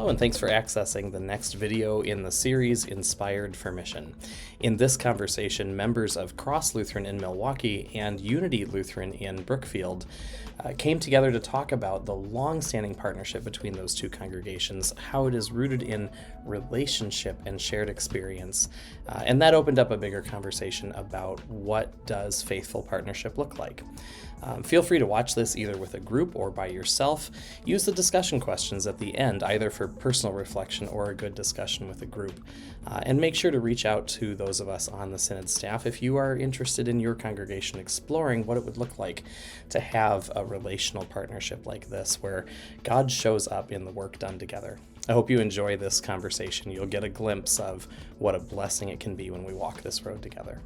Hello, and thanks for accessing the next video in the series Inspired for Mission. In this conversation, members of Cross Lutheran in Milwaukee and Unity Lutheran in Brookfield came together to talk about the long-standing partnership between those two congregations, how it is rooted in relationship and shared experience, and that opened up a bigger conversation about what does faithful partnership look like. Feel free to watch this either with a group or by yourself. Use the discussion questions at the end, either for personal reflection or a good discussion with a group. And make sure to reach out to those of us on the Synod staff if you are interested in your congregation exploring what it would look like to have a relational partnership like this, where God shows up in the work done together. I hope you enjoy this conversation. You'll get a glimpse of what a blessing it can be when we walk this road together.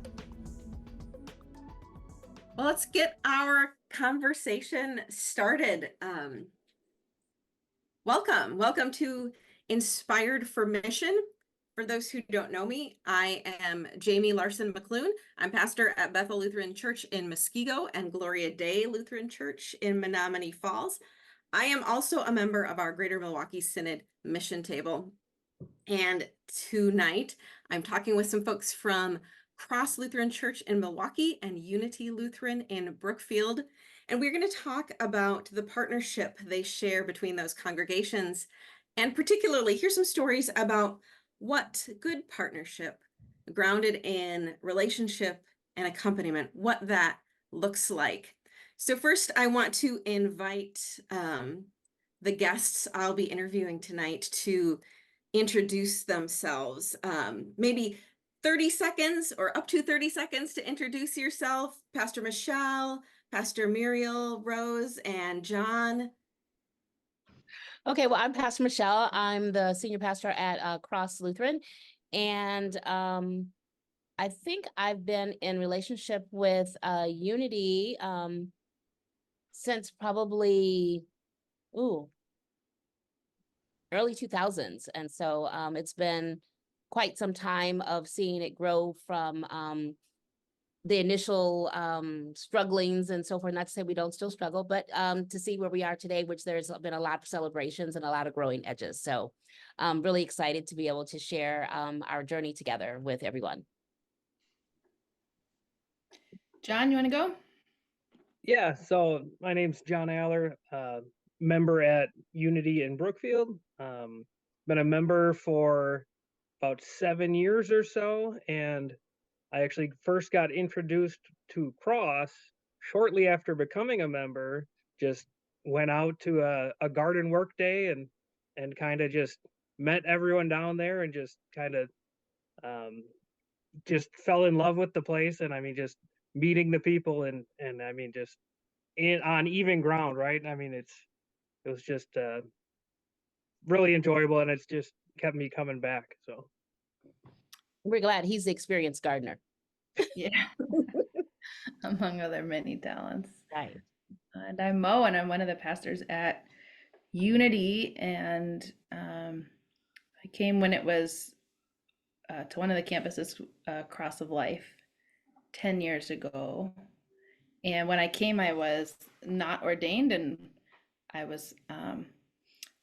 Well, let's get our conversation started. Welcome to Inspired for Mission. For those who don't know me, I am Jamie Larson McClune. I'm pastor at Bethel Lutheran Church in Muskego and Gloria Dei Lutheran Church in Menominee Falls. I am also a member of our Greater Milwaukee Synod Mission Table. And tonight, I'm talking with some folks from Cross Lutheran Church in Milwaukee and Unity Lutheran in Brookfield. And we're going to talk about the partnership they share between those congregations. And particularly, here's some stories about what good partnership, grounded in relationship and accompaniment, what that looks like. So first, I want to invite the guests I'll be interviewing tonight to introduce themselves. Maybe 30 seconds or up to 30 seconds to introduce yourself. Pastor Michelle, Pastor Muriel, Rose, and John. Okay, well, I'm Pastor Michelle. I'm the senior pastor at Cross Lutheran. And I think I've been in relationship with Unity since probably, early 2000s. And so it's been quite some time of seeing it grow from the initial strugglings and so forth. Not to say we don't still struggle, but to see where we are today, which there's been a lot of celebrations and a lot of growing edges. So I'm really excited to be able to share our journey together with everyone. John, you want to go? Yeah, so my name's John Aller, member at Unity in Brookfield. Been a member for about 7 years or so, and I actually first got introduced to Cross shortly after becoming a member. Just went out to a garden work day and kind of just met everyone down there and just kind of just fell in love with the place. And I mean, just meeting the people and I mean, just on even ground, right? I mean, it was just really enjoyable, and it's just kept me coming back. So we're glad he's the experienced gardener. Yeah. Among other many talents. Right. And I'm Mo, and I'm one of the pastors at Unity. And I came when it was to one of the campuses, Cross of Life, 10 years ago. And when I came, I was not ordained, and I was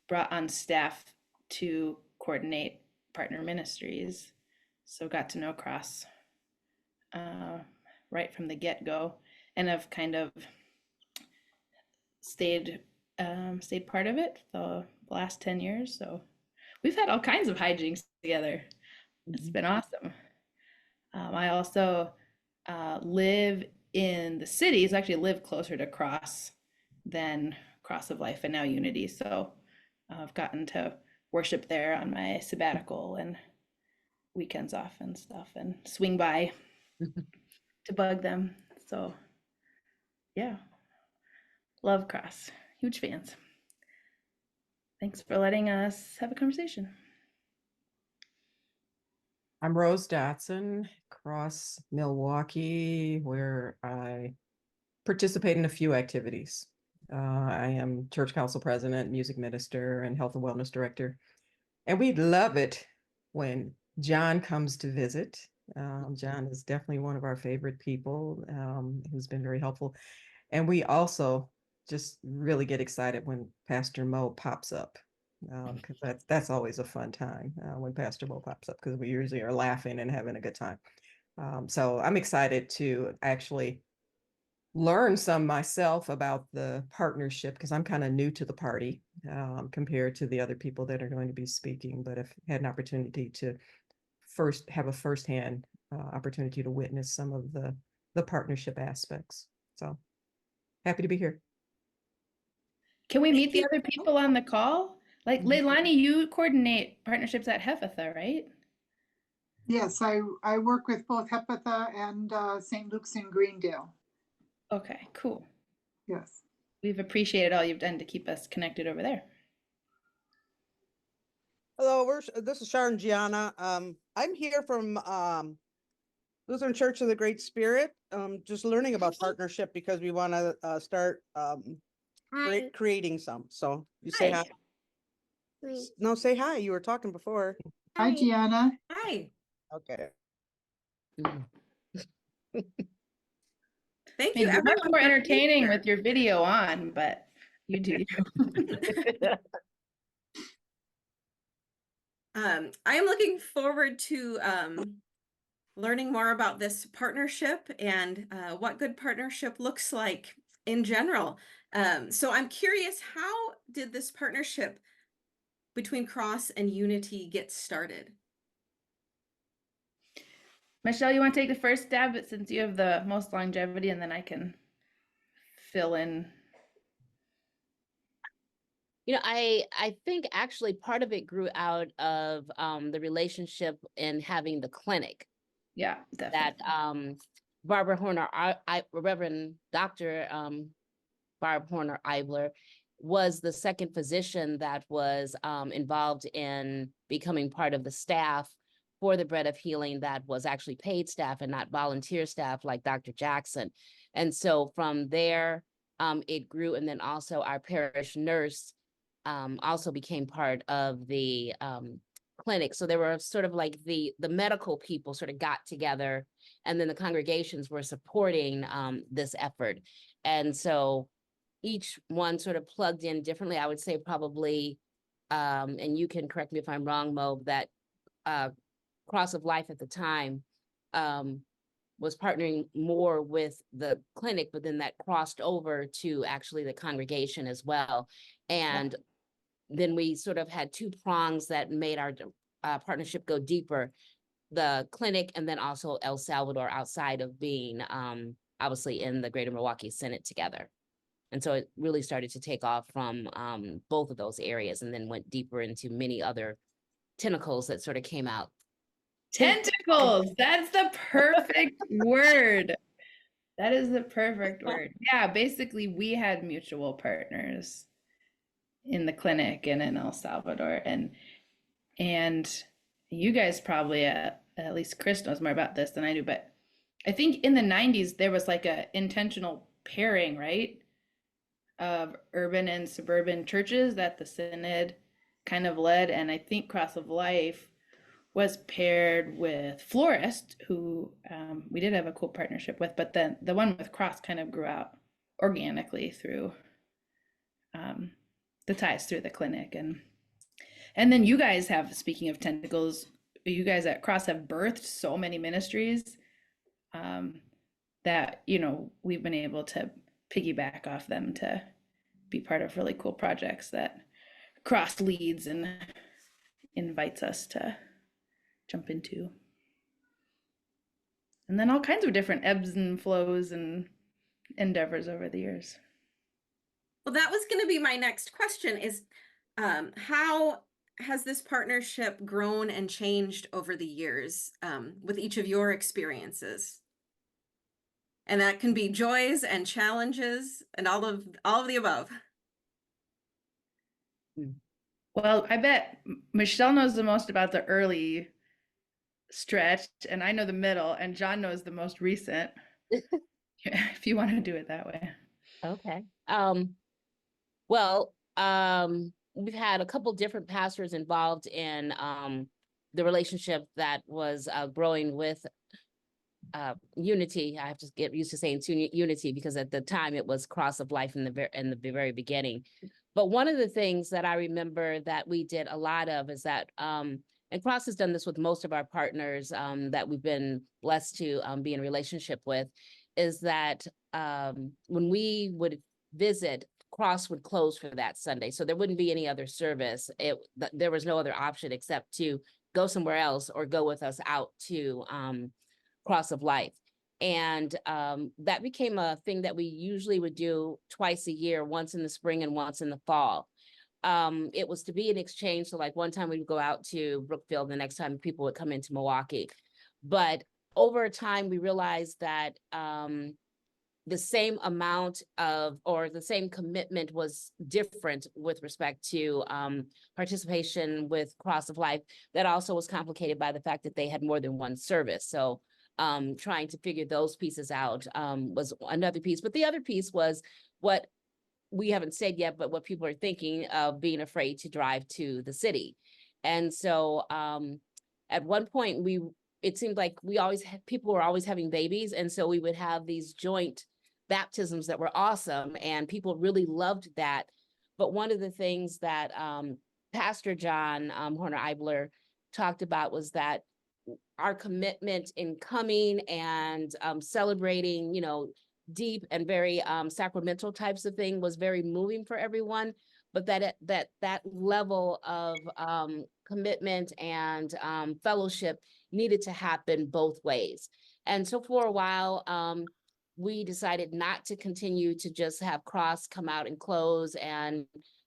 brought on staff to coordinate partner ministries. So got to know Cross right from the get-go, and I've kind of stayed part of it the last 10 years. So we've had all kinds of hijinks together. It's been awesome. I also live in the city, so actually live closer to Cross than Cross of Life and now Unity. So I've gotten to worship there on my sabbatical and weekends off and stuff, and swing by to bug them. So yeah, love Cross, huge fans. Thanks for letting us have a conversation. I'm Rose Dotson, Cross Milwaukee, where I participate in a few activities. I am church council president, music minister, and health and wellness director. And we love it when John comes to visit. John is definitely one of our favorite people who's been very helpful. And we also just really get excited when Pastor Mo pops up. because that's always a fun time when Pastor Bo pops up, because we usually are laughing and having a good time. So I'm excited to actually learn some myself about the partnership, because I'm kind of new to the party compared to the other people that are going to be speaking, but I've had an opportunity to have a firsthand opportunity to witness some of the partnership aspects. So happy to be here. Can we Thank meet the you. other people on the call? Like Leilani, you coordinate partnerships at Hephatha, right? Yes, I work with both Hephatha and St. Luke's in Greendale. Okay, cool. Yes. We've appreciated all you've done to keep us connected over there. Hello, this is Sharon Gianna. I'm here from Lutheran Church of the Great Spirit. Just learning about partnership because we want to start creating some. So you say hi. No, say hi. You were talking before. Hi, Gianna. Hi. Okay. Thank I you, mean, you're much everyone, more for being entertaining here. with your video on, but you do. I am looking forward to learning more about this partnership and what good partnership looks like in general. So I'm curious, how did this partnership between Cross and Unity get started? Michelle, you want to take the first stab, but since you have the most longevity, and then I can fill in. You know, I think actually part of it grew out of the relationship in having the clinic Yeah, that definitely. Barbara Horner, Reverend Dr. Barb Horner Eibler was the second physician that was involved in becoming part of the staff for the Bread of Healing that was actually paid staff and not volunteer staff like Dr. Jackson. And so from there, it grew. And then also our parish nurse also became part of the clinic. So there were sort of like the medical people sort of got together, and then the congregations were supporting this effort. And so each one sort of plugged in differently. I would say probably, and you can correct me if I'm wrong, Mo, that Cross of Life at the time was partnering more with the clinic, but then that crossed over to actually the congregation as well. And then we sort of had two prongs that made our partnership go deeper: the clinic, and then also El Salvador, outside of being obviously in the Greater Milwaukee Synod together. And so it really started to take off from both of those areas, and then went deeper into many other tentacles that sort of came out. Tentacles. That's the perfect word. That is the perfect word. Yeah, basically we had mutual partners in the clinic and in El Salvador, and you guys probably at least Chris knows more about this than I do, but I think in the 90s there was like a intentional pairing, right, of urban and suburban churches that the Synod kind of led. And I think Cross of Life was paired with Florist, who we did have a cool partnership with, but then the one with Cross kind of grew out organically through the ties through the clinic. And then you guys have, speaking of tentacles, you guys at Cross have birthed so many ministries that, you know, we've been able to piggyback off them to be part of really cool projects that Cross leads and invites us to jump into. And then all kinds of different ebbs and flows and endeavors over the years. Well, that was going to be my next question, is how has this partnership grown and changed over the years with each of your experiences? And that can be joys and challenges and all of the above. Well, I bet Michelle knows the most about the early stretch, and I know the middle, and John knows the most recent. If you want to do it that way. Okay. Well, we've had a couple different pastors involved in the relationship that was growing with Unity. I have to get used to saying Unity because at the time it was Cross of Life in the very beginning. But one of the things that I remember that we did a lot of is that, and Cross has done this with most of our partners that we've been blessed to be in relationship with, is that when we would visit, Cross would close for that Sunday. So there wouldn't be any other service. There was no other option except to go somewhere else or go with us out to Cross of Life. And that became a thing that we usually would do twice a year, once in the spring and once in the fall. It was to be an exchange. So like one time we would go out to Brookfield, the next time people would come into Milwaukee. But over time, we realized that the same amount of, or the same commitment was different with respect to participation with Cross of Life. That also was complicated by the fact that they had more than one service. So trying to figure those pieces out was another piece. But the other piece was what we haven't said yet, but what people are thinking of being afraid to drive to the city. And so at one point it seemed like people were always having babies. And so we would have these joint baptisms that were awesome. And people really loved that. But one of the things that Pastor John Horner-Eibler talked about was that our commitment in coming and celebrating, deep and very sacramental types of thing was very moving for everyone, but that level of commitment and fellowship needed to happen both ways. And so for a while, we decided not to continue to just have Cross come out and close and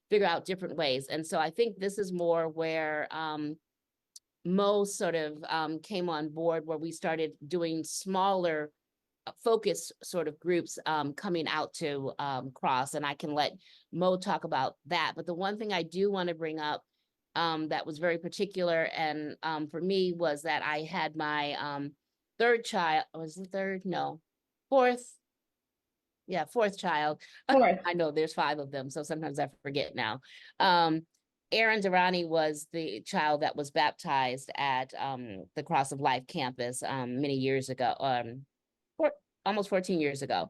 figure out different ways. And so I think this is more where Mo sort of came on board, where we started doing smaller focus sort of groups coming out to Cross, and I can let Mo talk about that. But the one thing I do want to bring up that was very particular and for me was that I had my fourth child. Fourth. I know there's 5 of them, so sometimes I forget now. Aaron Durrani was the child that was baptized at the Cross of Life campus many years ago, almost 14 years ago.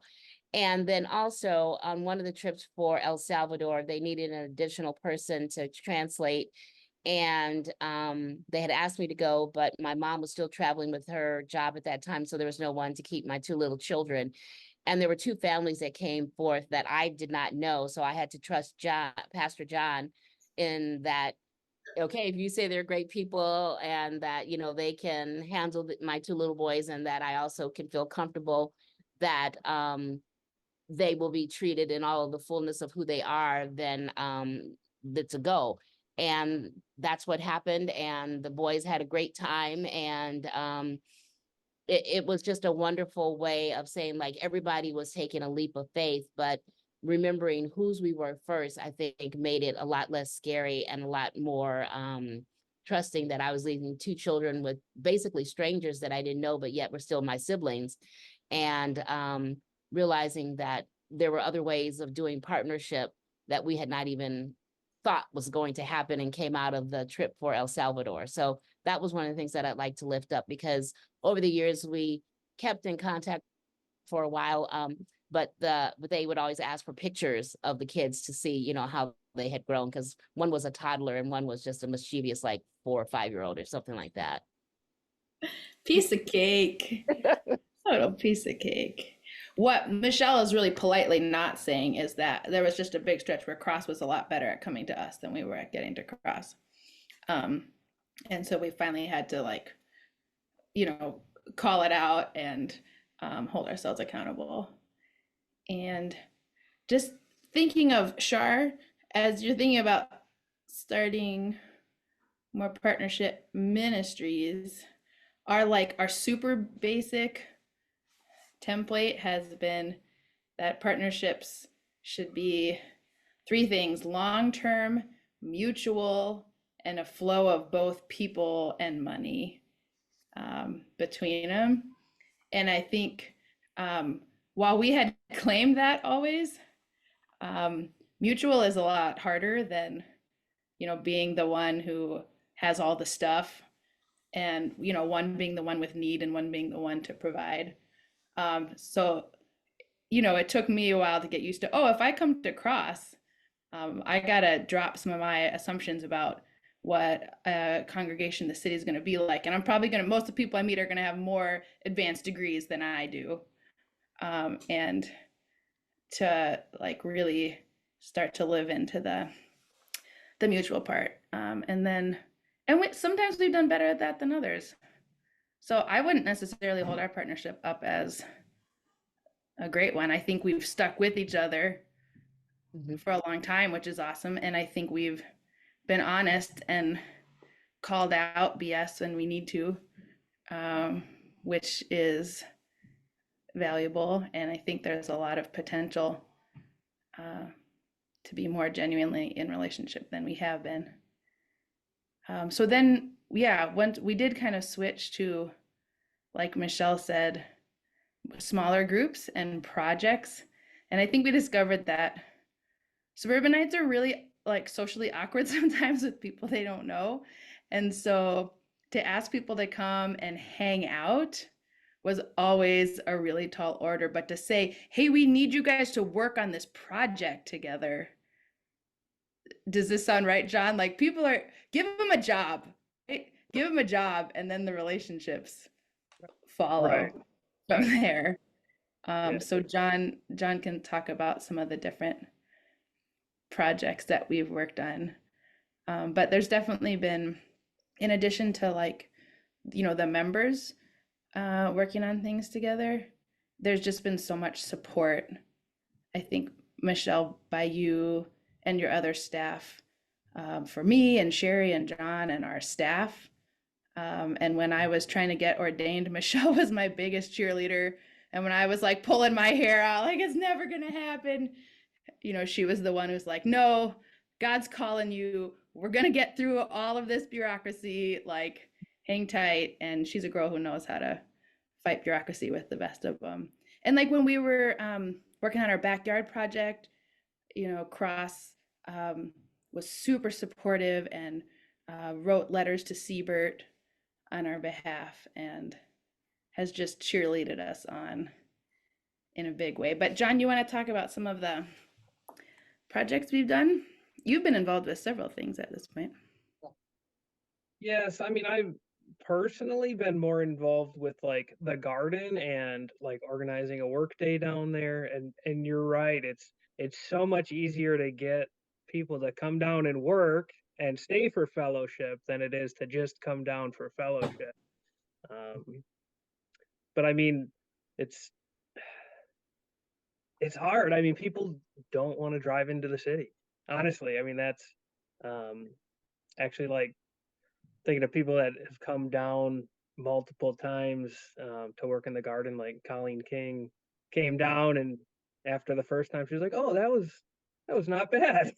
And then also on one of the trips for El Salvador, they needed an additional person to translate. And they had asked me to go, but my mom was still traveling with her job at that time. So there was no one to keep my 2 little children. And there were 2 families that came forth that I did not know. So I had to trust Pastor John in that, okay, if you say they're great people and that, they can handle my 2 little boys, and that I also can feel comfortable that they will be treated in all of the fullness of who they are, then it's a go. And that's what happened. And the boys had a great time. And it was just a wonderful way of saying, like, everybody was taking a leap of faith, but remembering whose we were first, I think made it a lot less scary and a lot more trusting that I was leaving 2 children with basically strangers that I didn't know, but yet were still my siblings. And realizing that there were other ways of doing partnership that we had not even thought was going to happen and came out of the trip for El Salvador. So that was one of the things that I'd like to lift up, because over the years we kept in contact for a while, but they would always ask for pictures of the kids to see, how they had grown, because one was a toddler and one was just a mischievous, like 4 or 5-year-old or something like that. Piece of cake. Total piece of cake. What Michelle is really politely not saying is that there was just a big stretch where Cross was a lot better at coming to us than we were at getting to Cross. And so we finally had to call it out and hold ourselves accountable. And just thinking of Shar, as you're thinking about starting more partnership ministries, our super basic template has been that partnerships should be 3 things: long-term, mutual, and a flow of both people and money between them. And I think while we had claimed that always, mutual is a lot harder than, being the one who has all the stuff, and, one being the one with need and one being the one to provide. So, it took me a while to get used to, if I come to Cross, I gotta drop some of my assumptions about what a congregation the city is going to be like, and I'm probably going to, most of the people I meet are going to have more advanced degrees than I do, and to like really start to live into the mutual part, sometimes we've done better at that than others. So I wouldn't necessarily hold our partnership up as a great one. I think we've stuck with each other for a long time, which is awesome. And I think we've been honest and called out BS when we need to, which is valuable. And I think there's a lot of potential to be more genuinely in relationship than we have been. So then, yeah, once we did kind of switch to, like Michelle said, smaller groups and projects. And I think we discovered that suburbanites are really like socially awkward sometimes with people they don't know. And so to ask people to come and hang out was always a really tall order. But to say, hey, we need you guys to work on this project together. Does this sound right, John? Like people are, give them a job, right? Give them a job, and then the relationships follow from there. So John can talk about some of the different projects that we've worked on. But there's definitely been, in addition to like, the members working on things together, there's just been so much support. I think, Michelle, by you and your other staff, for me and Sherry and John and our staff. And when I was trying to get ordained, Michelle was my biggest cheerleader. And when I was like pulling my hair out, like it's never gonna happen, she was the one who's like, no, God's calling you. We're gonna get through all of this bureaucracy, like hang tight. And she's a girl who knows how to fight bureaucracy with the best of them. And like when we were working on our backyard project, Cross was super supportive and wrote letters to Siebert on our behalf and has just cheerleaded us on in a big way. But John, you want to talk about some of the projects we've done? You've been involved with several things at this point. Yes, I mean, I've personally been more involved with like the garden and like organizing a work day down there. And you're right, it's so much easier to get people to come down and work and stay for fellowship than it is to just come down for fellowship. But I mean, it's hard. I mean, people don't want to drive into the city. Honestly, I mean, that's actually like thinking of people that have come down multiple times to work in the garden, like Colleen King came down, and after the first time, she was like, "Oh, that was not bad,"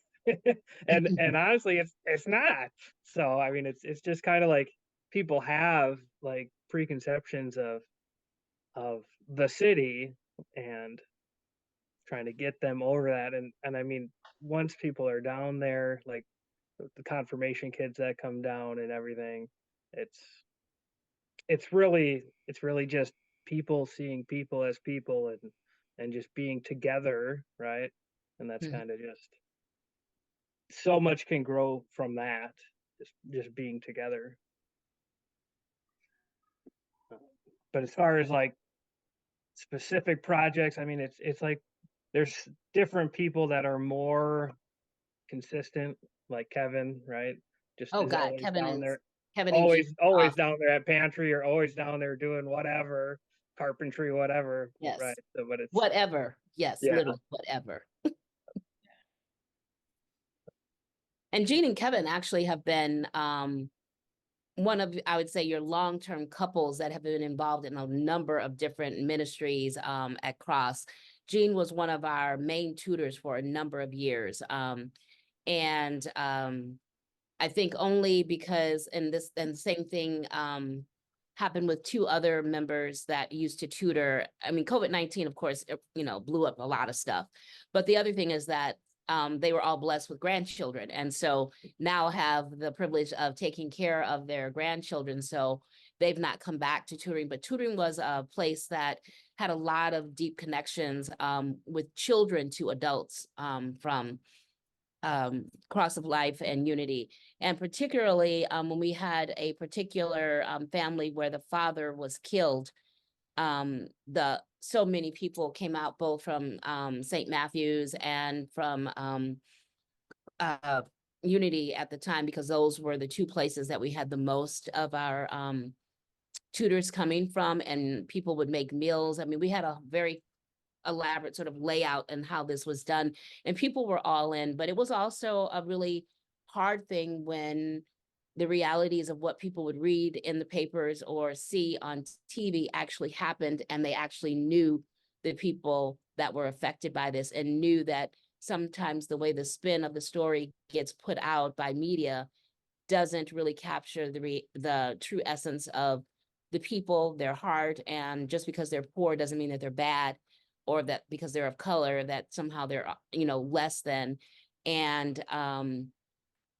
and honestly, it's not. So I mean, it's just kind of like people have like preconceptions of the city and trying to get them over that, and I mean, once people are down there, like the confirmation kids that come down and everything, it's really just people seeing people as people and just being together, right? And that's kind of just so much can grow from that, just being together. But as far as like specific projects, I mean, it's like there's different people that are more consistent, like Kevin, right? Just Oh is God, always Kevin down is there, Kevin and Jean. always down there at pantry, or always down there doing whatever, carpentry, whatever. Yes. Right. So, but it's whatever. Yes, yeah. literally whatever. And Jean and Kevin actually have been one of, I would say, your long-term couples that have been involved in a number of different ministries at Cross. Jean was one of our main tutors for a number of years. I think only because, and the same thing happened with two other members that used to tutor. I mean, COVID-19, of course, blew up a lot of stuff. But the other thing is that they were all blessed with grandchildren, and so now have the privilege of taking care of their grandchildren. So they've not come back to tutoring, but tutoring was a place that had a lot of deep connections with children to adults from Cross of Life and Unity. And particularly when we had a particular family where the father was killed, so many people came out both from St. Matthew's and from Unity at the time, because those were the two places that we had the most of our tutors coming from, and people would make meals. I mean, we had a very elaborate sort of layout and how this was done, and people were all in. But it was also a really hard thing when the realities of what people would read in the papers or see on TV actually happened, and they actually knew the people that were affected by this, and knew that sometimes the way the spin of the story gets put out by media doesn't really capture the true essence of the people, their heart. And just because they're poor doesn't mean that they're bad, or that because they're of color that somehow they're, less than. And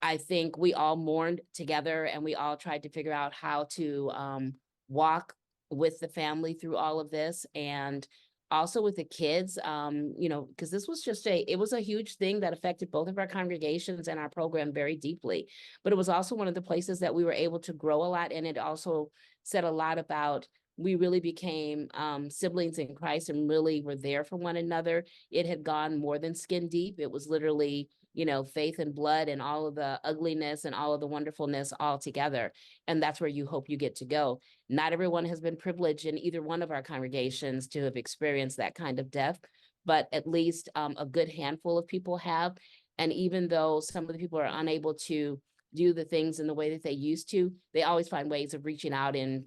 I think we all mourned together, and we all tried to figure out how to walk with the family through all of this, and also with the kids, because this was it was a huge thing that affected both of our congregations and our program very deeply. But it was also one of the places that we were able to grow a lot, and it also said a lot about, we really became siblings in Christ and really were there for one another. It had gone more than skin deep. It was literally, faith and blood and all of the ugliness and all of the wonderfulness all together. And that's where you hope you get to go. Not everyone has been privileged in either one of our congregations to have experienced that kind of death, but at least a good handful of people have. And even though some of the people are unable to do the things in the way that they used to, they always find ways of reaching out and,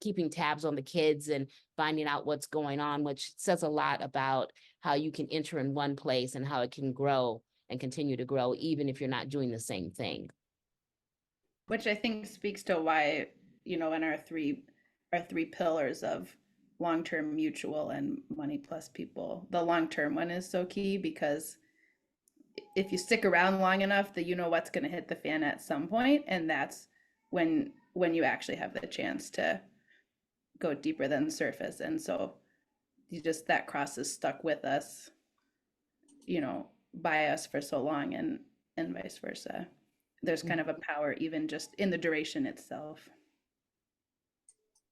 keeping tabs on the kids and finding out what's going on, which says a lot about how you can enter in one place and how it can grow and continue to grow, even if you're not doing the same thing. Which I think speaks to why, in our three pillars of long-term, mutual, and money plus people, the long-term one is so key, because if you stick around long enough, that what's going to hit the fan at some point, and that's when you actually have the chance to go deeper than the surface. And so that cross is stuck with us, by us for so long, and vice versa. There's kind of a power even just in the duration itself.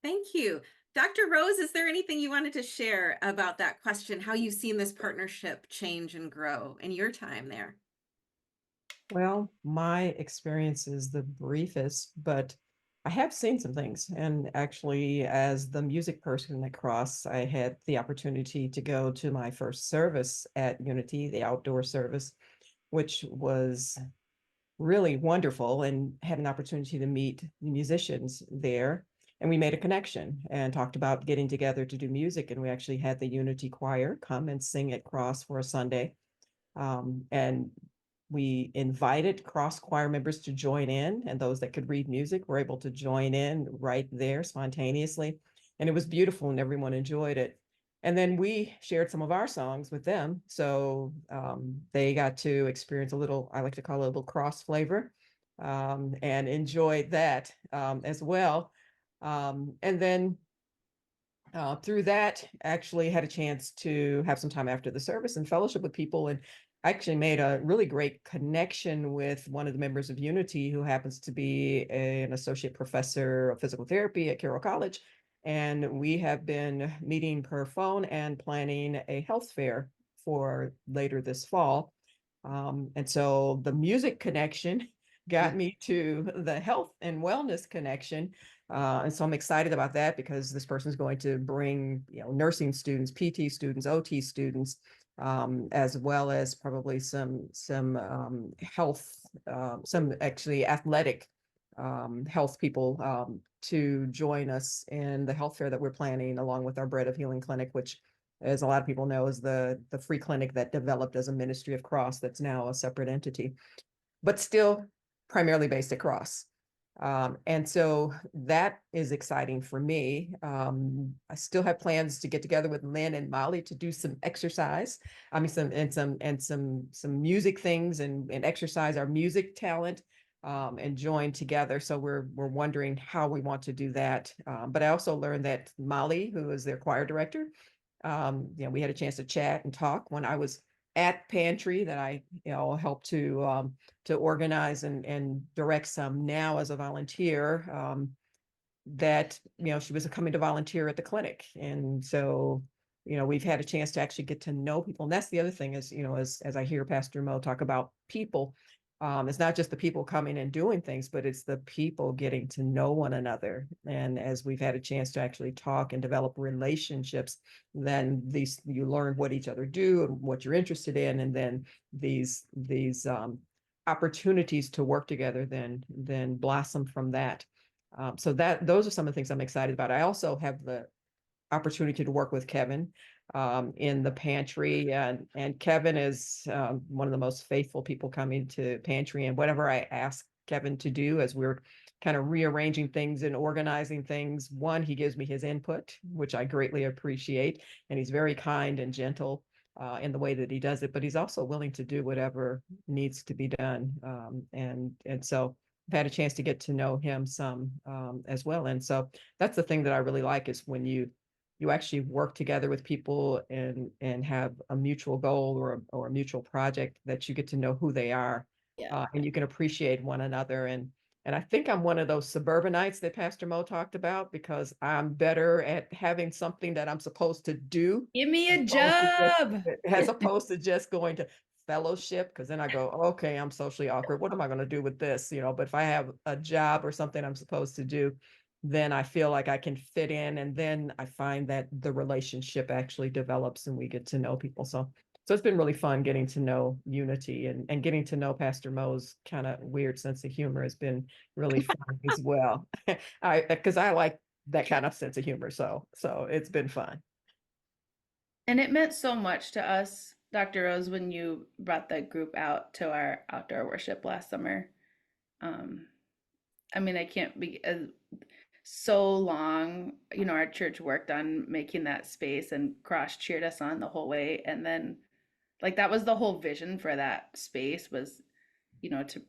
Thank you. Dr. Rose, is there anything you wanted to share about that question, how you've seen this partnership change and grow in your time there? Well, my experience is the briefest, but I have seen some things. And actually, as the music person at Cross, I had the opportunity to go to my first service at Unity, the outdoor service, which was really wonderful, and had an opportunity to meet the musicians there. And we made a connection and talked about getting together to do music. And we actually had the Unity choir come and sing at Cross for a Sunday. And we invited Cross choir members to join in, and those that could read music were able to join in right there spontaneously. And it was beautiful, and everyone enjoyed it. And then we shared some of our songs with them. So they got to experience a little, I like to call it a little Cross flavor, and enjoyed that as well. And then through that, actually had a chance to have some time after the service and fellowship with people, and actually made a really great connection with one of the members of Unity, who happens to be an associate professor of physical therapy at Carroll College. And we have been meeting per phone and planning a health fair for later this fall. And so the music connection got me to the health and wellness connection. And so I'm excited about that, because this person is going to bring, nursing students, PT students, OT students, as well as probably some health, some actually athletic health people to join us in the health fair that we're planning, along with our Bread of Healing Clinic, which, as a lot of people know, is the free clinic that developed as a ministry of Cross that's now a separate entity, but still primarily based at Cross. And so that is exciting for me. I still have plans to get together with Lynn and Molly to do some exercise. I mean, some music things, and exercise our music talent, and join together. So we're wondering how we want to do that. But I also learned that Molly, who is their choir director, we had a chance to chat and talk when I was at Pantry that I help to organize and direct some now as a volunteer. That she was coming to volunteer at the clinic, and so we've had a chance to actually get to know people. And that's the other thing is, as I hear Pastor Mo talk about people, it's not just the people coming and doing things, but it's the people getting to know one another. And as we've had a chance to actually talk and develop relationships, then you learn what each other do and what you're interested in, and then these opportunities to work together then blossom from that. So those are some of the things I'm excited about. I also have the opportunity to work with Kevin in the pantry, and Kevin is one of the most faithful people coming to pantry. And whatever I ask Kevin to do as we're kind of rearranging things and organizing things, one, he gives me his input, which I greatly appreciate, and he's very kind and gentle in the way that he does it. But he's also willing to do whatever needs to be done, and so I've had a chance to get to know him some as well. And so that's the thing that I really like, is when you actually work together with people and have a mutual goal or a mutual project, that you get to know who they are, Yeah. and you can appreciate one another. And I think I'm one of those suburbanites that Pastor Mo talked about, because I'm better at having something that I'm supposed to do. Give me a As job. opposed to just going to fellowship, because then I go, okay, I'm socially awkward. What am I going to do with this? But if I have a job or something I'm supposed to do, then I feel like I can fit in. And then I find that the relationship actually develops and we get to know people. So it's been really fun getting to know Unity, and getting to know Pastor Mo's kind of weird sense of humor has been really fun as well. Because I like that kind of sense of humor. So it's been fun. And it meant so much to us, Dr. Rose, when you brought the group out to our outdoor worship last summer. I mean, I can't be so long, our church worked on making that space, and Cross cheered us on the whole way. And then that was the whole vision for that space, was, to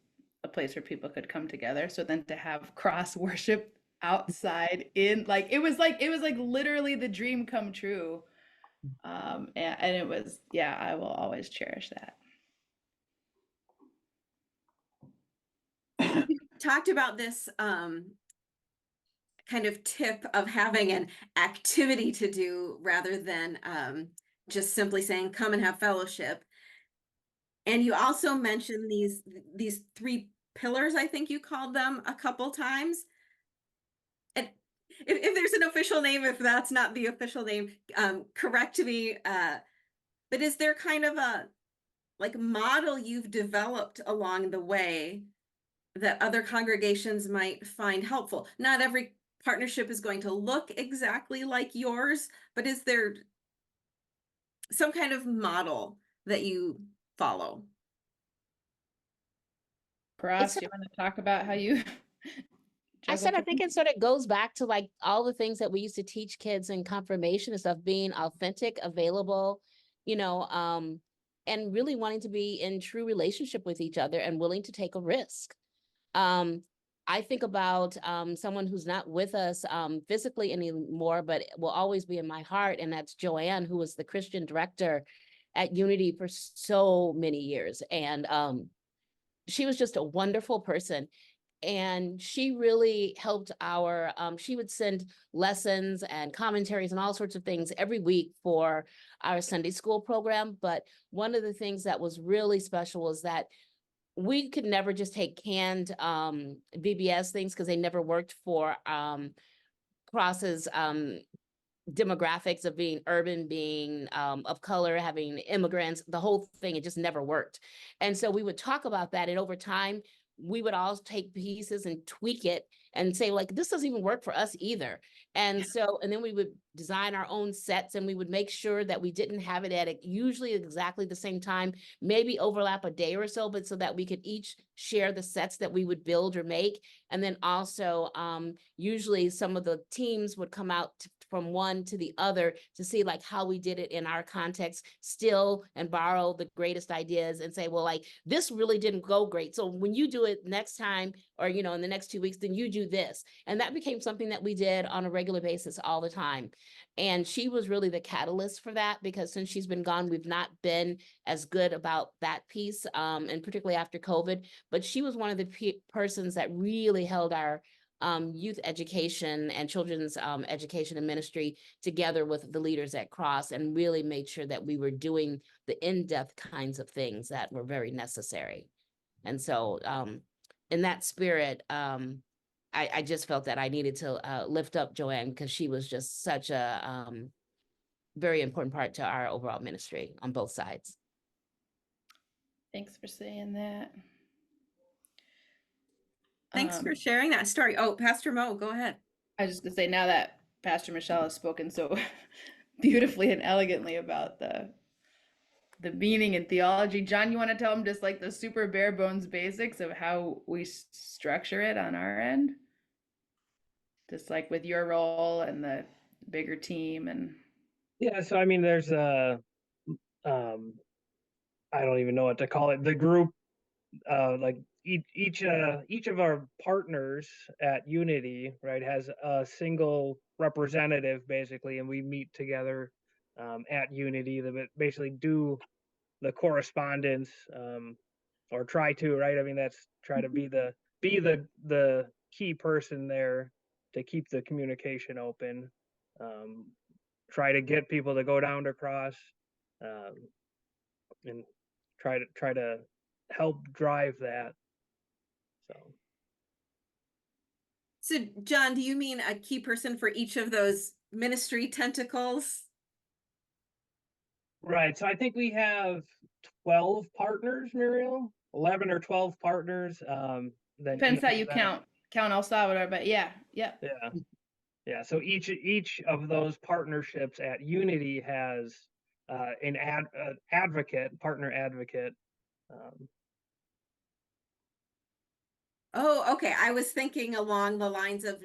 a place where people could come together. So then to have Cross worship outside in it was like literally the dream come true. And it was, yeah, I will always cherish that. Talked about this kind of tip of having an activity to do rather than just simply saying come and have fellowship. And you also mentioned these 3 pillars, I think you called them a couple times. And if there's an official name, if that's not the official name, correct me. But is there kind of a model you've developed along the way that other congregations might find helpful? Not every partnership is going to look exactly like yours, but is there some kind of model that you follow? Cross, you want to talk about how you I said, I think it sort of goes back to all the things that we used to teach kids in confirmation and stuff, being authentic, available, and really wanting to be in true relationship with each other and willing to take a risk. I think about someone who's not with us physically anymore, but will always be in my heart. And that's Joanne, who was the Christian director at Unity for so many years. And she was just a wonderful person. And she really helped she would send lessons and commentaries and all sorts of things every week for our Sunday school program. But one of the things that was really special was that we could never just take canned VBS things, because they never worked for Cross's demographics of being urban, being of color, having immigrants, the whole thing, it just never worked. And so we would talk about that, and over time, we would all take pieces and tweak it and say, this doesn't even work for us either. And so, and then we would design our own sets, and we would make sure that we didn't have it at usually exactly the same time, maybe overlap a day or so, but so that we could each share the sets that we would build or make. And then also, usually some of the teams would come out from one to the other to see like how we did it in our context still, and borrow the greatest ideas and say, well, like this really didn't go great. So when you do it next time, or, you know, in the next 2 weeks, then you do this. And that became something that we did on a regular basis all the time. And she was really the catalyst for that, because since she's been gone, we've not been as good about that piece, and particularly after COVID. But she was one of the persons that really held our youth education and children's education and ministry together with the leaders at Cross, and really made sure that we were doing the in-depth kinds of things that were very necessary. And so in that spirit, I just felt that I needed to lift up Joanne, because she was just such a very important part to our overall ministry on both sides. Thanks for saying that. Thanks for sharing that story. Oh, Pastor Mo, go ahead. I was just gonna say, now that Pastor Michelle has spoken so beautifully and elegantly about the meaning and theology, John, you want to tell them just like the super bare bones basics of how we structure it on our end? Just like with your role and the bigger team. And Yeah, so I mean, there's I don't even know what to call it. The group, like each of our partners at Unity, right, has a single representative basically, and we meet together at Unity that basically do the correspondence, or try to, right? I mean, that's try to be the key person there to keep the communication open. Try to get people to go down to Cross, and try to help drive that. So John, do you mean a key person for each of those ministry tentacles? Right. So I think we have 12 partners, Muriel, 11 or 12 partners. Then depends how you count El Salvador, but yeah. Yeah. So each of those partnerships at Unity has an partner advocate. Oh, okay. I was thinking along the lines of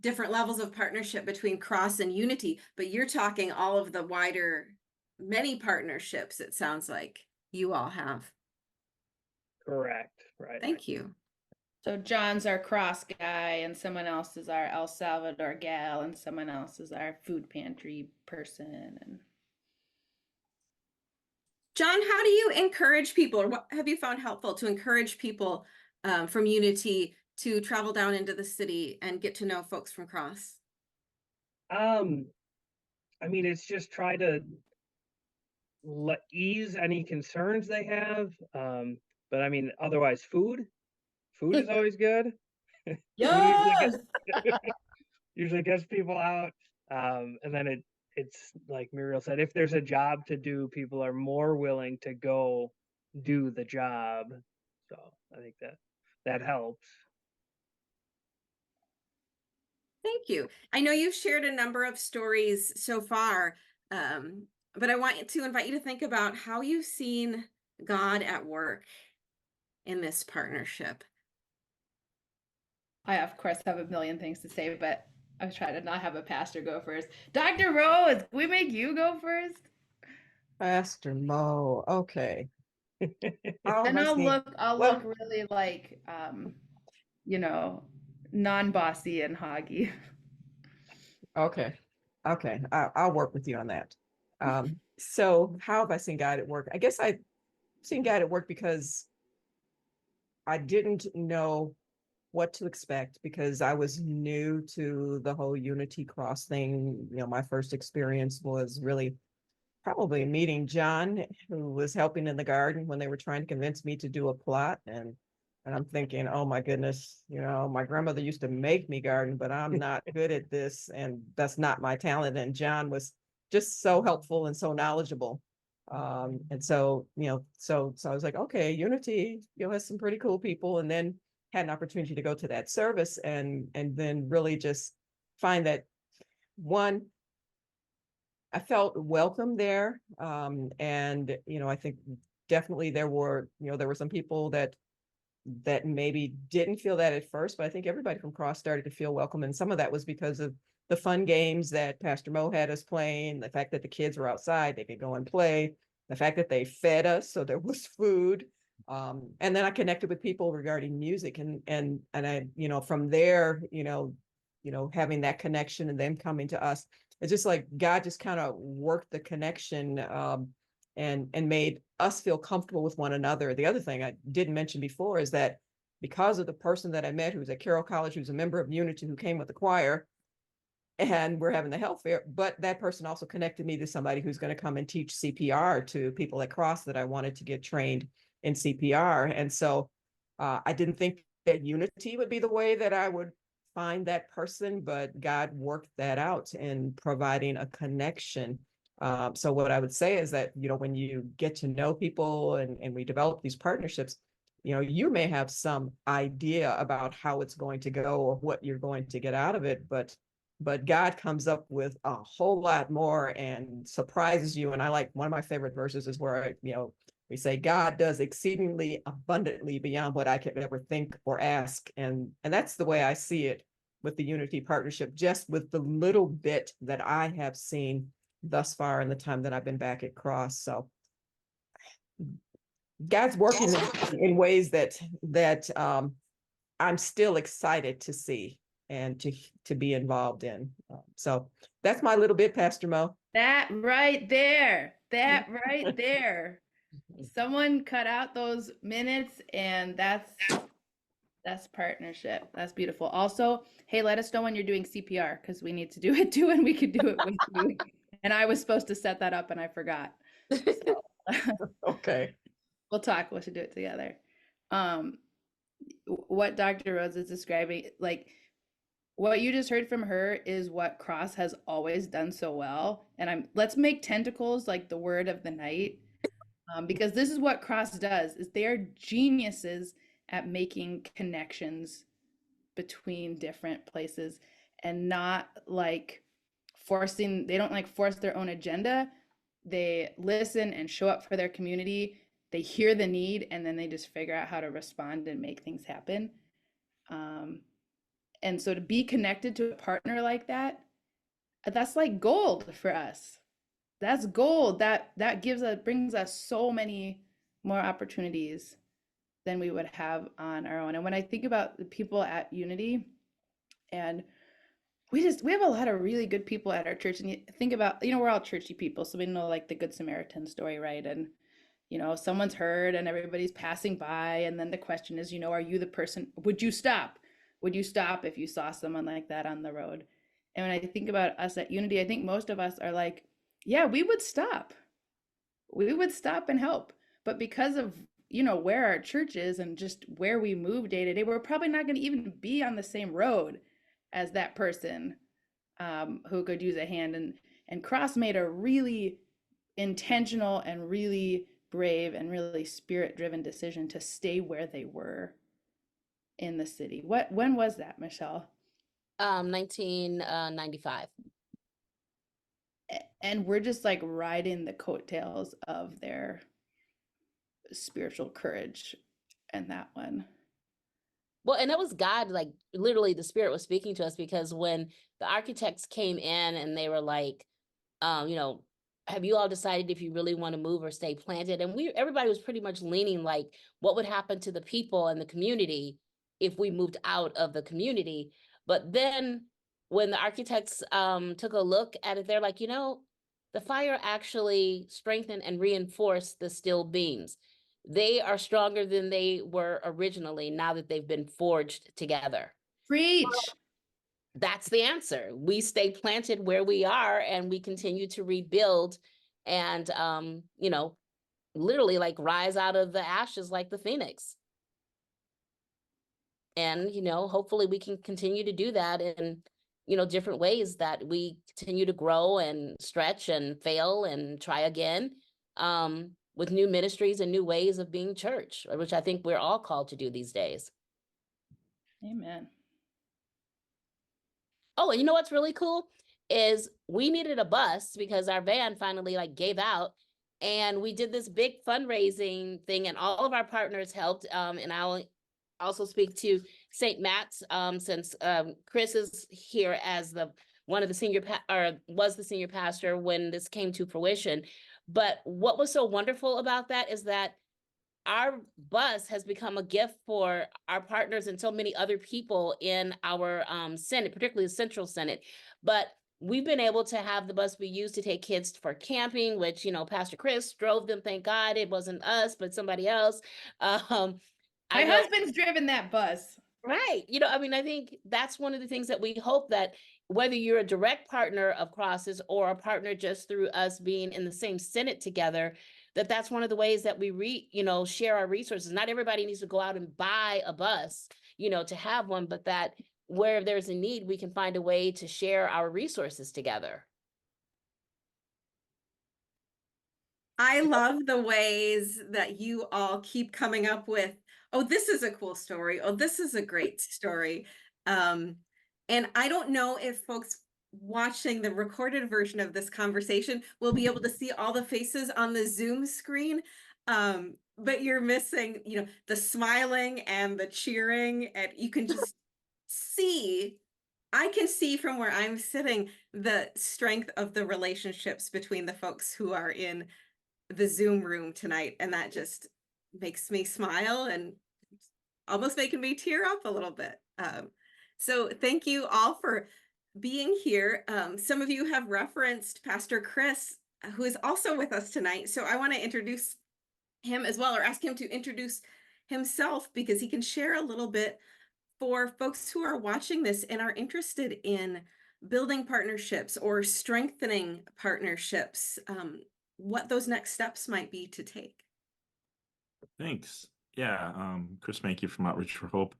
different levels of partnership between Cross and Unity, but you're talking all of the wider, many partnerships, it sounds like you all have. Correct. Right. Thank you. So John's our Cross guy, and someone else is our El Salvador gal, and someone else is our food pantry person. And John, how do you encourage people, or what have you found helpful to encourage people from Unity to travel down into the city and get to know folks from Cross? I mean, it's just try to ease any concerns they have. But I mean, otherwise, food is always good. yes. usually gets people out. And then it's like Muriel said, if there's a job to do, people are more willing to go do the job. So I think that helps. Thank you. I know you've shared a number of stories so far, but I want to invite you to think about how you've seen God at work in this partnership. I, of course, have a million things to say, but I was trying to not have a pastor go first. Dr. Rose, can we make you go first? Pastor Mo. Okay. And I'll look really like, non-bossy and hoggy. Okay. I'll work with you on that. So how have I seen God at work? I guess I've seen God at work because I didn't know what to expect, because I was new to the whole Unity Cross thing. You know, my first experience was really probably meeting John, who was helping in the garden when they were trying to convince me to do a plot. And I'm thinking, oh my goodness, my grandmother used to make me garden, but I'm not good at this, and that's not my talent. And John was just so helpful and so knowledgeable. And so, so I was like, okay, Unity, has some pretty cool people. And then had an opportunity to go to that service and then really just find that, one, I felt welcome there. And, I think definitely there were some people that, that maybe didn't feel that at first, but I think everybody from Cross started to feel welcome. And some of that was because of the fun games that Pastor Mo had us playing, the fact that the kids were outside, they could go and play, the fact that they fed us, so there was food. And then I connected with people regarding music, and I, from there, having that connection and them coming to us, it's just like God just kind of worked the connection, and made us feel comfortable with one another. The other thing I didn't mention before is that because of the person that I met who's at Carroll College, who's a member of Unity, who came with the choir, and we're having the health fair, but that person also connected me to somebody who's going to come and teach CPR to people at Cross that I wanted to get trained in CPR. And so I didn't think that Unity would be the way that I would find that person, but God worked that out in providing a connection. So what I would say is that, when you get to know people and we develop these partnerships, you may have some idea about how it's going to go or what you're going to get out of it, but God comes up with a whole lot more and surprises you. And I like, one of my favorite verses is where, we say, God does exceedingly abundantly beyond what I could ever think or ask. And that's the way I see it with the Unity partnership, just with the little bit that I have seen thus far in the time that I've been back at Cross. So God's working in ways that I'm still excited to see and to be involved in. So that's my little bit, Pastor Mo. That right there. Someone cut out those minutes, and that's partnership. That's beautiful. Also, hey, let us know when you're doing CPR, because we need to do it too, and we could do it with you. And I was supposed to set that up and I forgot. So. Okay. We'll talk. We should do it together. What Dr. Rhodes is describing, like what you just heard from her, is what Cross has always done so well. And let's make tentacles like the word of the night, because this is what Cross does. Is they are geniuses at making connections between different places, and not like forcing. They don't like force their own agenda. They listen and show up for their community. They hear the need, and then they just figure out how to respond and make things happen. And so to be connected to a partner like that, that's like gold for us. That's gold. That brings us so many more opportunities than we would have on our own. And when I think about the people at Unity, and we have a lot of really good people at our church, and you think about, we're all churchy people, so we know like the Good Samaritan story, right? And someone's hurt and everybody's passing by, and then the question is, are you the person? Would you stop if you saw someone like that on the road? And when I think about us at Unity, I think most of us are like, yeah, we would stop and help. But because of where our church is and just where we move day to day, we're probably not going to even be on the same road as that person who could use a hand. And Cross made a really intentional and really brave and really spirit-driven decision to stay where they were in the city. When was that, Michelle? 1995. And we're just like riding the coattails of their spiritual courage and that one. Well, and that was God, like literally the Spirit was speaking to us, because when the architects came in and they were like, have you all decided if you really want to move or stay planted? And everybody was pretty much leaning like, what would happen to the people and the community if we moved out of the community? But then when the architects took a look at it, they're like, the fire actually strengthened and reinforced the steel beams. They are stronger than they were originally now that they've been forged together. Preach. That's the answer. We stay planted where we are, and we continue to rebuild and, literally like rise out of the ashes like the phoenix. And, hopefully we can continue to do that in, different ways, that we continue to grow and stretch and fail and try again, with new ministries and new ways of being church, which I think we're all called to do these days. Amen. Oh, and you know what's really cool is we needed a bus because our van finally gave out, and we did this big fundraising thing, and all of our partners helped. And I'll also speak to St. Matt's, since Chris is here as one of the senior was the senior pastor when this came to fruition. But what was so wonderful about that is that our bus has become a gift for our partners and so many other people in our Senate, particularly the Central Senate. But we've been able to have the bus be used to take kids for camping, which, Pastor Chris drove them. Thank God it wasn't us, but somebody else. My husband's driven that bus. Right. I think that's one of the things that we hope, that whether you're a direct partner of Crosses or a partner just through us being in the same Senate together, that's one of the ways that we share our resources. Not everybody needs to go out and buy a bus, to have one, but that where there's a need, we can find a way to share our resources together. I love the ways that you all keep coming up with, oh, this is a cool story. Oh, this is a great story. And I don't know if folks watching the recorded version of this conversation will be able to see all the faces on the Zoom screen. But you're missing, the smiling and the cheering, and you can just I can see from where I'm sitting the strength of the relationships between the folks who are in the Zoom room tonight, and that just makes me smile and almost making me tear up a little bit. So thank you all for being here. Some of you have referenced Pastor Chris, who is also with us tonight. So I want to introduce him as well, or ask him to introduce himself, because he can share a little bit for folks who are watching this and are interested in building partnerships or strengthening partnerships, what those next steps might be to take. Thanks. Yeah, Chris Manke from Outreach for Hope.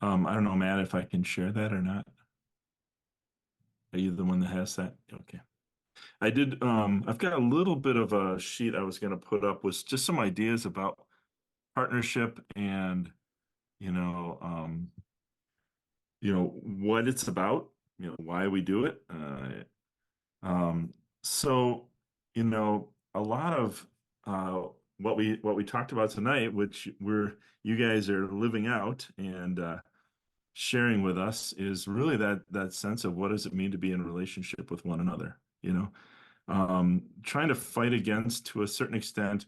I don't know, Matt, if I can share that or not. Are you the one that has that? Okay. I did, I've got a little bit of a sheet I was going to put up with just some ideas about partnership and, what it's about, why we do it. So, a lot of what we talked about tonight, which you guys are living out and sharing with us, is really that sense of what does it mean to be in a relationship with one another, trying to fight against, to a certain extent,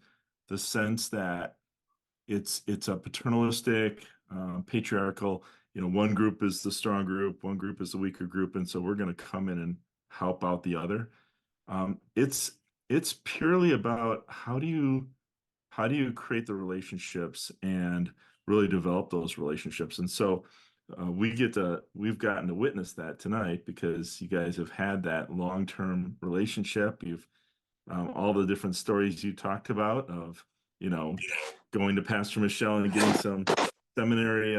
the sense that it's a paternalistic, patriarchal, one group is the strong group, one group is the weaker group, and so we're going to come in and help out the other. It's purely about how do you create the relationships and really develop those relationships. And so we've gotten to witness that tonight, because you guys have had that long-term relationship. You've all the different stories you talked about of, going to Pastor Michelle and getting some seminary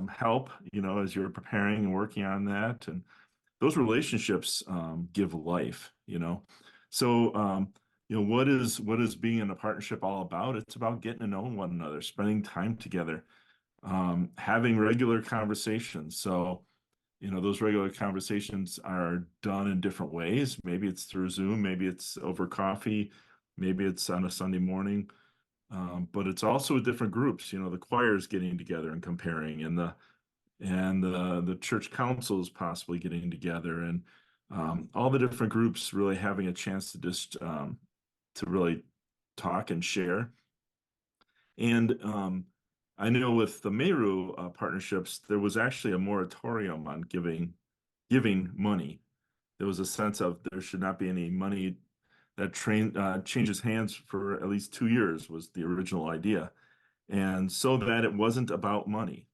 help, as you're preparing and working on that. And those relationships give life, So, what is being in a partnership all about? It's about getting to know one another, spending time together, having regular conversations. So, those regular conversations are done in different ways. Maybe it's through Zoom, maybe it's over coffee, maybe it's on a Sunday morning. But it's also with different groups, the choirs getting together and comparing, and the church councils possibly getting together, and all the different groups really having a chance to just to really talk and share. And I know with the Meru partnerships, there was actually a moratorium on giving money. There was a sense of there should not be any money that changes hands for at least 2 years, was the original idea. And so that it wasn't about money,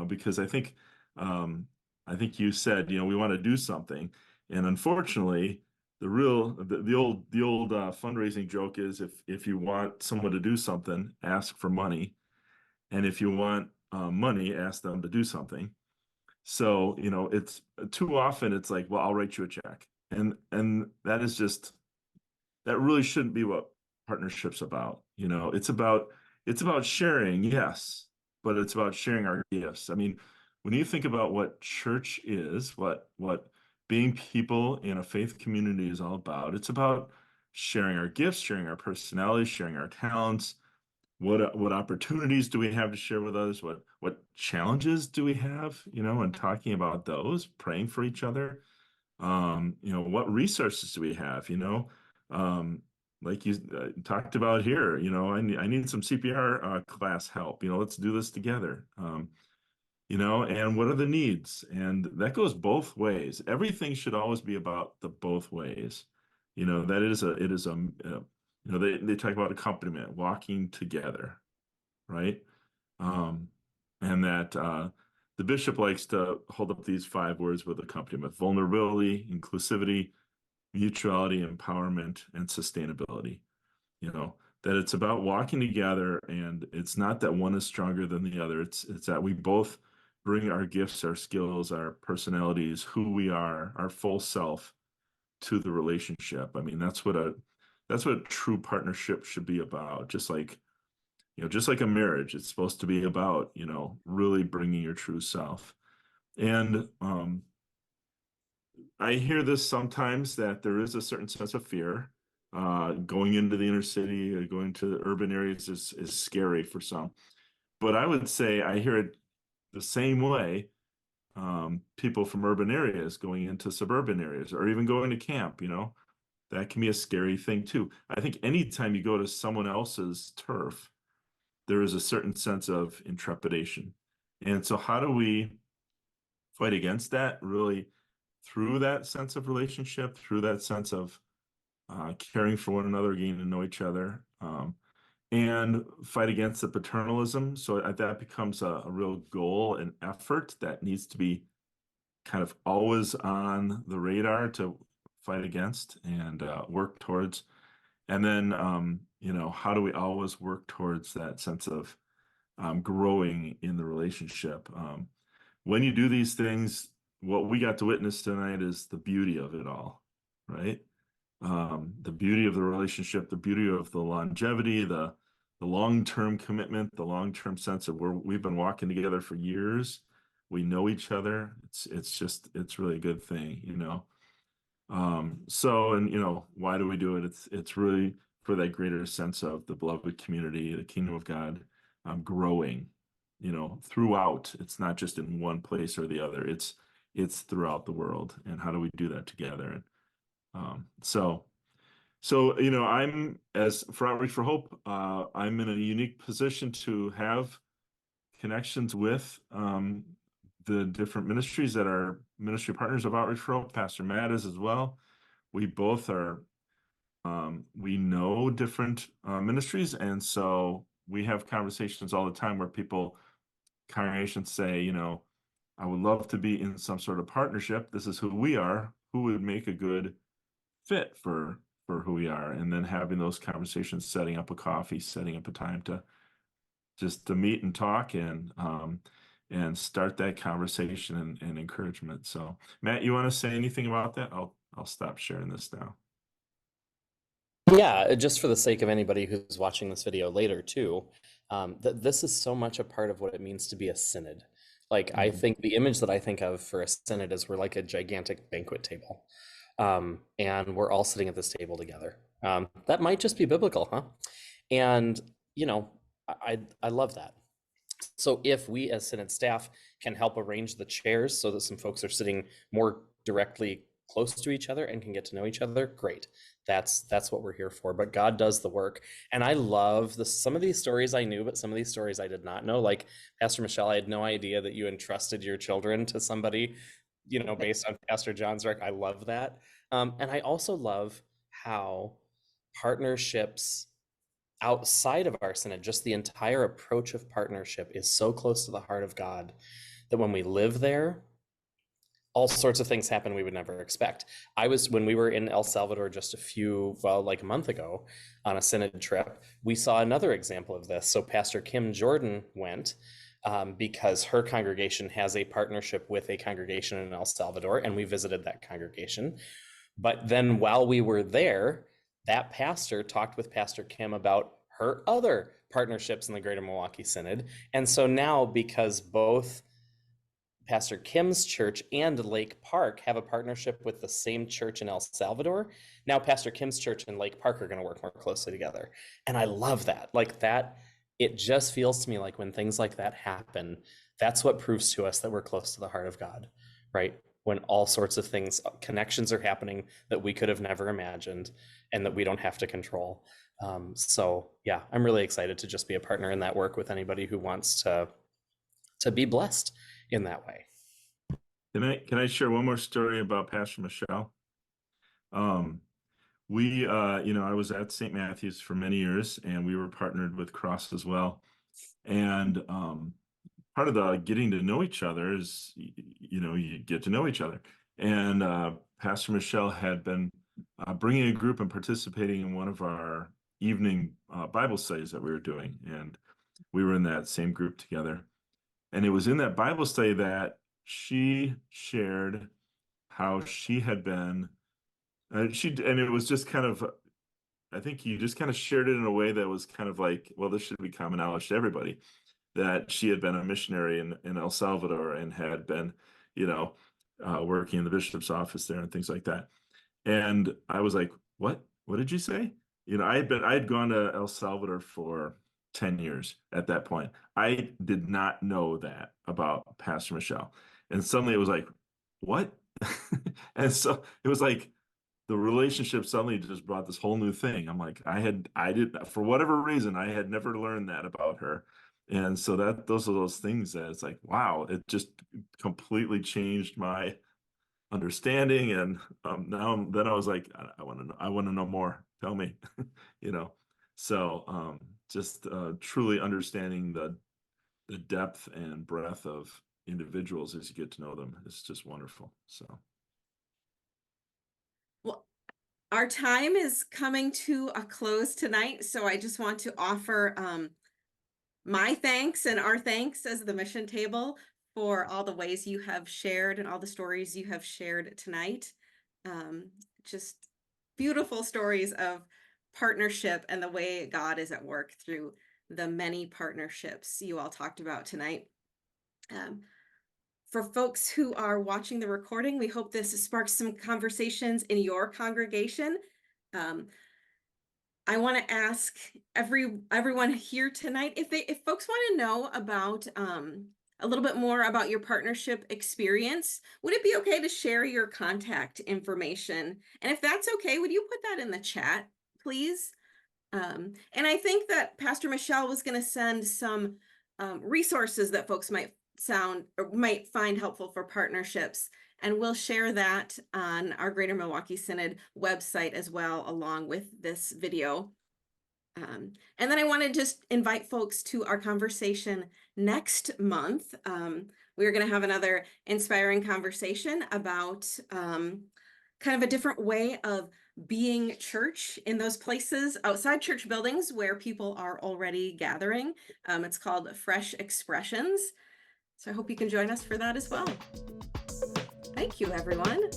because I think you said, we want to do something. And unfortunately, the old fundraising joke is, if you want someone to do something, ask for money. And if you want money, ask them to do something. So, it's too often it's like, well, I'll write you a check. And that is just, that really shouldn't be what partnership's about. It's about sharing, yes, but it's about sharing our gifts. I mean, when you think about what church is, what being people in a faith community is all about, it's about sharing our gifts, sharing our personalities, sharing our talents, what opportunities do we have to share with others? What challenges do we have, and talking about those, praying for each other. What resources do we have, like you talked about here, I need some CPR class help, let's do this together. And what are the needs? And that goes both ways. Everything should always be about the both ways. That they talk about accompaniment, walking together, right? And that the bishop likes to hold up these 5 words with accompaniment: vulnerability, inclusivity, mutuality, empowerment, and sustainability. That it's about walking together, and it's not that one is stronger than the other. It's that we both bring our gifts, our skills, our personalities, who we are, our full self to the relationship. I mean, that's what a true partnership should be about. Just like a marriage, it's supposed to be about, really bringing your true self. And I hear this sometimes, that there is a certain sense of fear. Going into the inner city or going to the urban areas is scary for some. But I would say I hear it the same way. People from urban areas going into suburban areas, or even going to camp, that can be a scary thing too. I think anytime you go to someone else's turf, there is a certain sense of intrepidation. And so how do we fight against that? Really through that sense of relationship, through that sense of caring for one another, getting to know each other, and fight against the paternalism. So that becomes a real goal and effort that needs to be kind of always on the radar to fight against and work towards. And then, how do we always work towards that sense of growing in the relationship? When you do these things, what we got to witness tonight is the beauty of it all, right? The beauty of the relationship, the beauty of the longevity, the long-term commitment, the long-term sense of where we've been walking together for years. We know each other. It's really a good thing, So, and why do we do it? It's really for that greater sense of the beloved community, the kingdom of God, growing, throughout. It's not just in one place or the other. It's throughout the world. And how do we do that together? And so I'm, as for Outreach for Hope, I'm in a unique position to have connections with the different ministries that are ministry partners of Outreach for Hope. Pastor Matt is as well. We both are, we know different ministries, and so we have conversations all the time where congregations say, I would love to be in some sort of partnership. This is who we are. Who would make a good fit for who we are? And then having those conversations, setting up a coffee, setting up a time to meet and talk and start that conversation and encouragement. So Matt, you want to say anything about that? I'll stop sharing this now. Yeah, just for the sake of anybody who's watching this video later too, this is so much a part of what it means to be a synod. Like, I think the image that I think of for a synod is we're like a gigantic banquet table. And we're all sitting at this table together. That might just be biblical, huh? And, I love that. So if we as synod staff can help arrange the chairs so that some folks are sitting more directly close to each other and can get to know each other, great. That's what we're here for. But God does the work. And I love some of these stories I knew, but some of these stories I did not know. Like Pastor Michelle, I had no idea that you entrusted your children to somebody, based on Pastor John's rec. I love that. And I also love how partnerships outside of our synod, just the entire approach of partnership is so close to the heart of God that when we live there, all sorts of things happen we would never expect. When we were in El Salvador just like a month ago on a synod trip, we saw another example of this. So Pastor Kim Jordan went because her congregation has a partnership with a congregation in El Salvador, and we visited that congregation. But then while we were there, that pastor talked with Pastor Kim about her other partnerships in the Greater Milwaukee Synod. And so now, because both Pastor Kim's church and Lake Park have a partnership with the same church in El Salvador, now Pastor Kim's church and Lake Park are going to work more closely together. And I love that. Like, that it just feels to me like when things like that happen, that's what proves to us that we're close to the heart of God, right? When all sorts of things, connections are happening that we could have never imagined and that we don't have to control. So yeah, I'm really excited to just be a partner in that work with anybody who wants to be blessed in that way. Can I share one more story about Pastor Michelle? I was at St. Matthew's for many years, and we were partnered with Cross as well. And part of the getting to know each other is, you get to know each other. And Pastor Michelle had been bringing a group and participating in one of our evening Bible studies that we were doing. And we were in that same group together. And it was in that Bible study that she shared how she had been, and it was just kind of, I think you just kind of shared it in a way that was kind of like, well, this should be common knowledge to everybody, that she had been a missionary in El Salvador and had been, working in the bishop's office there and things like that. And I was like, what did you say? I had gone to El Salvador for 10 years at that point. I did not know that about Pastor Michelle. And suddenly it was like, what? And so it was like the relationship suddenly just brought this whole new thing. I'm like, for whatever reason, I had never learned that about her. And so those are those things that it's like, wow, it just completely changed my understanding. And then I was like, I want to know more. Tell me, So just truly understanding the depth and breadth of individuals as you get to know them is just wonderful. So. Well, our time is coming to a close tonight, so I just want to offer my thanks and our thanks as the mission table for all the ways you have shared and all the stories you have shared tonight. Just beautiful stories of partnership and the way God is at work through the many partnerships you all talked about tonight. For folks who are watching the recording, we hope this sparks some conversations in your congregation. I want to ask everyone here tonight if folks want to know about a little bit more about your partnership experience, would it be okay to share your contact information? And if that's okay, would you put that in the chat, please? And I think that Pastor Michelle was going to send some resources that folks might find helpful for partnerships. And we'll share that on our Greater Milwaukee Synod website as well, along with this video. And then I want to just invite folks to our conversation next month. We're going to have another inspiring conversation about kind of a different way of being church in those places outside church buildings where people are already gathering. It's called Fresh Expressions. So I hope you can join us for that as well. Thank you, everyone.